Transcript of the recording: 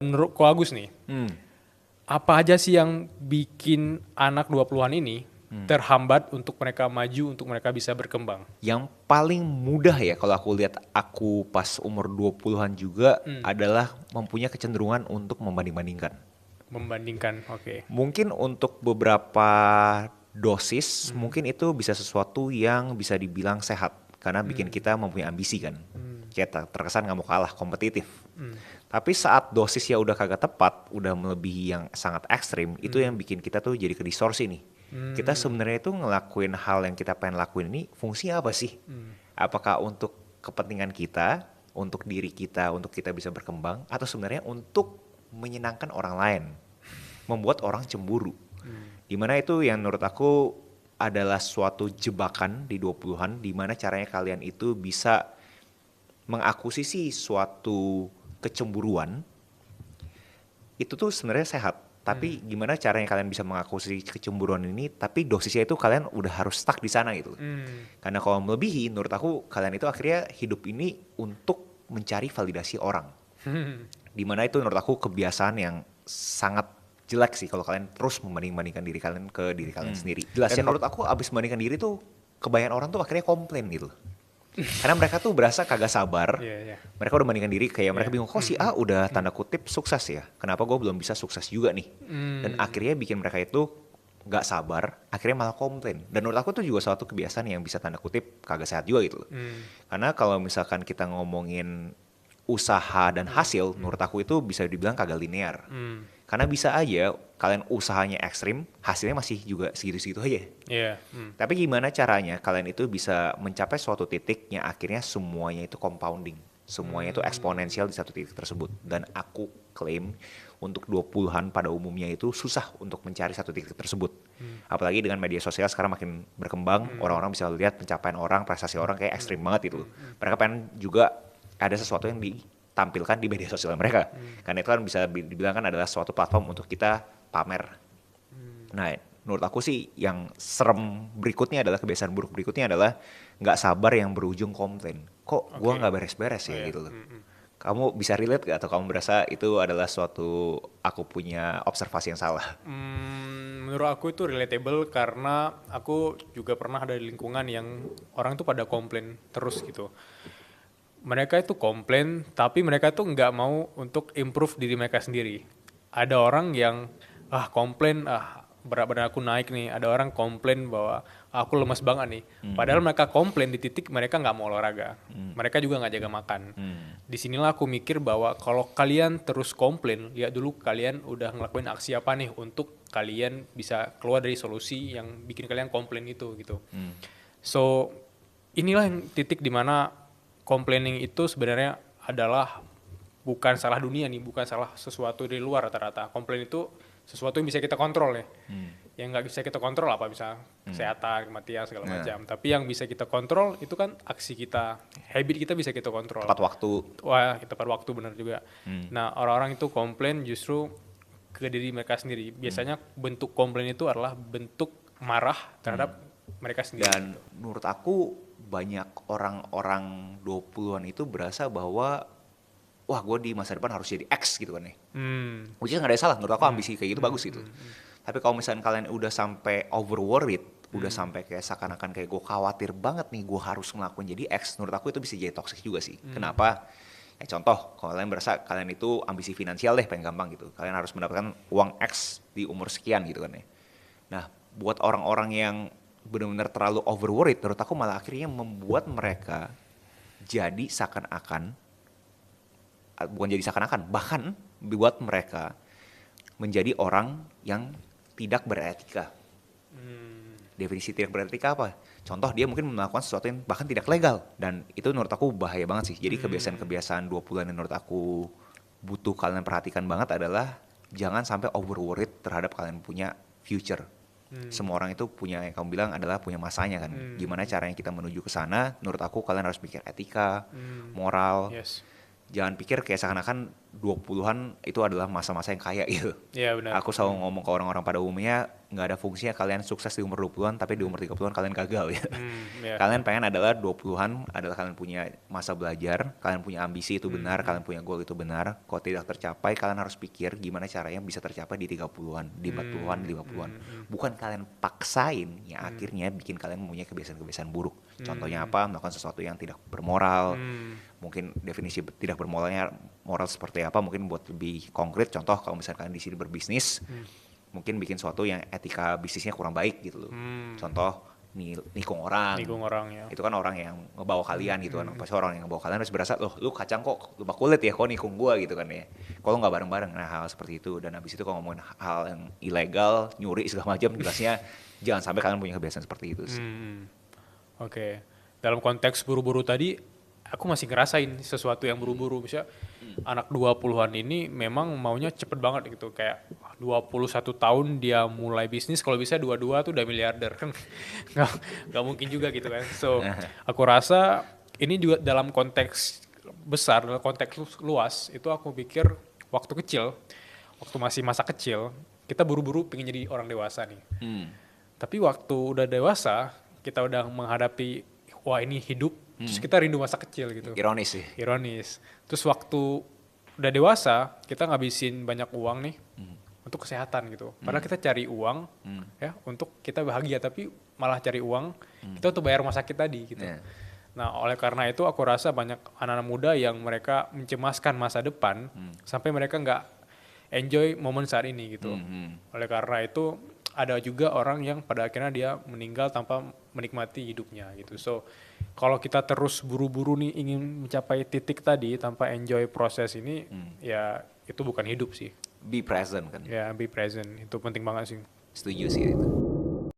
Menurut Ko Agus nih, apa aja sih yang bikin anak 20-an ini terhambat untuk mereka maju, untuk mereka bisa berkembang? Yang paling mudah ya kalau aku lihat aku pas umur 20-an juga adalah mempunyai kecenderungan untuk membanding-bandingkan. Membandingkan, oke. Mungkin untuk beberapa dosis mungkin itu bisa sesuatu yang bisa dibilang sehat karena bikin kita mempunyai ambisi kan. Kita terkesan nggak mau kalah, kompetitif. Tapi saat dosisnya udah kagak tepat, udah melebihi yang sangat ekstrim, itu yang bikin kita tuh jadi kedistorsi nih. Kita sebenarnya itu ngelakuin hal yang kita pengen lakuin ini fungsinya apa sih? Apakah untuk kepentingan kita, untuk diri kita, untuk kita bisa berkembang, atau sebenarnya untuk menyenangkan orang lain, membuat orang cemburu. Dimana itu yang menurut aku adalah suatu jebakan di 20-an, dimana caranya kalian itu bisa mengakuisisi suatu kecemburuan, itu tuh sebenarnya sehat. Tapi gimana caranya kalian bisa mengakuisisi kecemburuan ini, tapi dosisnya itu kalian udah harus stuck di sana gitu. Karena kalau melebihi, menurut aku kalian itu akhirnya hidup ini untuk mencari validasi orang. Dimana itu menurut aku kebiasaan yang sangat jelek sih kalau kalian terus membanding-bandingkan diri kalian ke diri kalian sendiri. Dan menurut aku abis membandingkan diri tuh, kebanyakan orang tuh akhirnya komplain gitu. Karena mereka tuh berasa kagak sabar. Mereka udah bandingkan diri kayak mereka bingung, kok si A udah tanda kutip sukses ya, kenapa gue belum bisa sukses juga nih. Dan akhirnya bikin mereka itu gak sabar, akhirnya malah komplain. Dan menurut aku tuh juga suatu kebiasaan yang bisa tanda kutip kagak sehat juga gitu. Karena kalau misalkan kita ngomongin usaha dan hasil, menurut aku itu bisa dibilang kagak linear. Karena bisa aja kalian usahanya ekstrim, hasilnya masih juga segitu-segitu aja. Tapi gimana caranya kalian itu bisa mencapai suatu titik yang akhirnya semuanya itu compounding. Semuanya itu eksponensial di satu titik tersebut. Dan aku klaim untuk 20-an pada umumnya itu susah untuk mencari satu titik tersebut. Apalagi dengan media sosial sekarang makin berkembang, orang-orang bisa lihat pencapaian orang, prestasi orang kayak ekstrim banget gitu. Mereka pengen juga ada sesuatu yang ditampilkan di media sosial mereka. Karena itu kan bisa dibilang kan adalah suatu platform untuk kita pamer. Nah, menurut aku sih yang serem berikutnya adalah, kebiasaan buruk berikutnya adalah nggak sabar yang berujung komplain. Kok gua nggak beres-beres ya gitu loh. Kamu bisa relate gak atau kamu merasa itu adalah suatu aku punya observasi yang salah? Menurut aku itu relatable karena aku juga pernah ada di lingkungan yang orang tuh pada komplain terus gitu. Mereka itu komplain, tapi mereka tuh nggak mau untuk improve diri mereka sendiri. Ada orang yang komplain, berat badan aku naik nih. Ada orang komplain bahwa aku lemes banget nih. Padahal mereka komplain di titik mereka nggak mau olahraga. Mereka juga nggak jaga makan. Disinilah aku mikir bahwa kalau kalian terus komplain, lihat dulu kalian udah ngelakuin aksi apa nih untuk kalian bisa keluar dari solusi yang bikin kalian komplain itu gitu. So inilah yang titik dimana complaining itu sebenarnya adalah bukan salah dunia nih, bukan salah sesuatu dari luar rata-rata. Komplain itu sesuatu yang bisa kita kontrol ya. Yang nggak bisa kita kontrol apa, bisa kesehatan, kematian segala macam. Tapi yang bisa kita kontrol itu kan aksi kita, habit kita bisa kita kontrol. Tepat waktu. Wah, tepat waktu benar juga. Nah, orang-orang itu komplain justru ke diri mereka sendiri. Biasanya bentuk komplain itu adalah bentuk marah terhadap mereka sendiri. Dan menurut aku banyak orang-orang 20-an itu berasa bahwa wah gue di masa depan harus jadi X gitu kan ya. Which is gak ada salah, menurut aku ambisi kayak gitu bagus gitu. Tapi kalau misalnya kalian udah sampai over worried, udah sampai kayak seakan-akan kayak gue khawatir banget nih gue harus ngelakuin jadi X, menurut aku itu bisa jadi toxic juga sih. Kenapa? Ya contoh, kalau kalian berasa kalian itu ambisi finansial deh paling gampang gitu. Kalian harus mendapatkan uang X di umur sekian gitu kan ya. Nah, buat orang-orang yang benar-benar terlalu over worried, menurut aku malah akhirnya membuat mereka jadi seakan-akan, bukan jadi seakan-akan, bahkan buat mereka menjadi orang yang tidak beretika. Definisi tidak beretika apa? Contoh, dia mungkin melakukan sesuatu yang bahkan tidak legal, dan itu menurut aku bahaya banget sih. Jadi kebiasaan-kebiasaan 20-an yang menurut aku butuh kalian perhatikan banget adalah jangan sampai over worried terhadap kalian punya future. Semua orang itu punya, yang kamu bilang adalah punya masanya kan. Gimana caranya kita menuju ke sana? Menurut aku kalian harus pikir etika, moral. Jangan pikir kayak seakan-akan 20-an itu adalah masa-masa yang kaya gitu. Iya benar. Aku selalu ngomong ke orang-orang pada umumnya, nggak ada fungsinya kalian sukses di umur 20-an, tapi di umur 30-an kalian gagal ya. Iya. Kalian pengen adalah 20-an, adalah kalian punya masa belajar, kalian punya ambisi itu benar, kalian punya goal itu benar. Kalau tidak tercapai, kalian harus pikir gimana caranya bisa tercapai di 30-an, di 40-an, di 50-an. Bukan kalian paksain yang akhirnya bikin kalian mempunyai kebiasaan-kebiasaan buruk. Contohnya apa? Melakukan sesuatu yang tidak bermoral. Mungkin definisi tidak bermoralnya moral seperti apa? Mungkin buat lebih konkret, contoh kalau misalkan di sini berbisnis, mungkin bikin sesuatu yang etika bisnisnya kurang baik gitu loh. Contoh nikung orang. Nikung orang ya. Itu kan orang yang ngebawa kalian gitu kan. Pas orang yang ngebawa kalian harus berasa, loh lu kacang kok lupa kulit ya, kok nikung gua gitu kan ya. Kalau nggak bareng-bareng, nah hal seperti itu. Dan habis itu kalau ngomongin hal yang ilegal, nyuri segala macam, jelasnya jangan sampai kalian punya kebiasaan seperti itu sih. Oke. Dalam konteks buru-buru tadi, aku masih ngerasain sesuatu yang buru-buru. Misalnya anak 20-an ini memang maunya cepet banget gitu. Kayak 21 tahun dia mulai bisnis, kalau bisa 22 tuh udah miliarder. Kan nggak mungkin juga gitu kan. So, aku rasa ini juga dalam konteks besar, dalam konteks luas, itu aku pikir waktu kecil, waktu masih masa kecil, kita buru-buru pengen jadi orang dewasa nih. Tapi waktu udah dewasa, kita udah menghadapi, wah ini hidup, terus kita rindu masa kecil gitu. Ironis sih. Ironis. Terus waktu udah dewasa, kita ngabisin banyak uang nih untuk kesehatan gitu. Padahal kita cari uang ya untuk kita bahagia, tapi malah cari uang kita untuk bayar rumah sakit tadi gitu. Nah, oleh karena itu aku rasa banyak anak-anak muda yang mereka mencemaskan masa depan sampai mereka nggak enjoy momen saat ini gitu. Oleh karena itu ada juga orang yang pada akhirnya dia meninggal tanpa menikmati hidupnya gitu. So, kalau kita terus buru-buru nih ingin mencapai titik tadi tanpa enjoy proses ini, ya itu bukan hidup sih. Be present kan. Ya, be present. Itu penting banget sih. Setuju sih itu.